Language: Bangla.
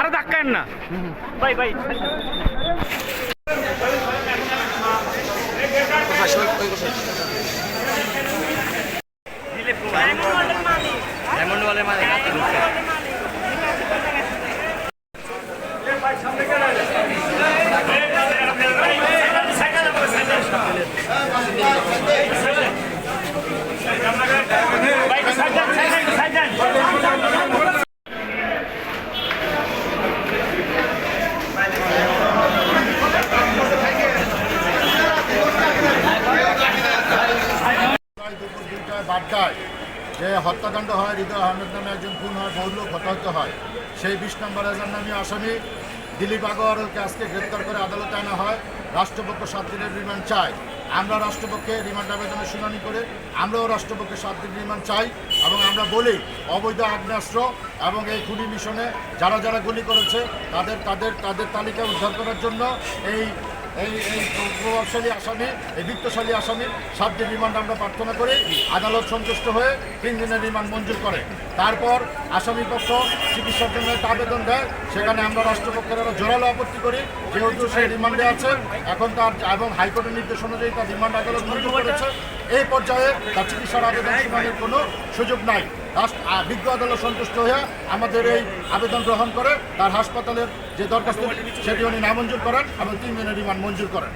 আরে ধাক্কান না ভাই ভাই ডায়মন্ড ওয়ালের মানে বাড্ডায় যে হত্যাকাণ্ড হয়, হৃদয় আহমেদ নামে একজন খুন হয়, বহু লোক হতাহত হয়, সেই 20 নম্বর নামী আসামি দিলীপ আগরওয়ালকে আজকে গ্রেপ্তার করে আদালতে আনা হয়। রাষ্ট্রপক্ষ 7 দিনের রিমান্ড চায়। আমরা রাষ্ট্রপক্ষে রিমান্ড আবেদনের শুনানি করে আমরাও রাষ্ট্রপক্ষে 7 দিন রিমান্ড চাই এবং আমরা বলি অবৈধ আগ্নেয়াস্ত্র এবং এই খুনি মিশনে যারা যারা গুলি করেছে তাদের তালিকা উদ্ধার করার জন্য এই প্রভাবশালী আসামি, এই বিত্তশালী আসামি 7 দিন রিমান্ড আমরা প্রার্থনা করি। আদালত সন্তুষ্ট হয়ে 3 দিনের রিমান্ড মঞ্জুর করে। তারপর আসামি পক্ষ চিকিৎসার জন্য একটা আবেদন দেয়, সেখানে আমরা রাষ্ট্রপক্ষের আরও জোরালো আপত্তি করি, যেহেতু সে রিমান্ডে আছে এখন তার এবং হাইকোর্টের নির্দেশ অনুযায়ী তার রিমান্ড আদালত মঞ্জুর করেছে। এই পর্যায়ে তার চিকিৎসার আবেদন শুনানির কোনো সুযোগ নাই। বিজ্ঞ আদালত সন্তুষ্ট হয়ে আমাদের এই আবেদন গ্রহণ করে তার হাসপাতালের যে দরখাস্ত সেটি উনি নামঞ্জুর করেন এবং 3 দিনের রিমান্ড মঞ্জুর করেন।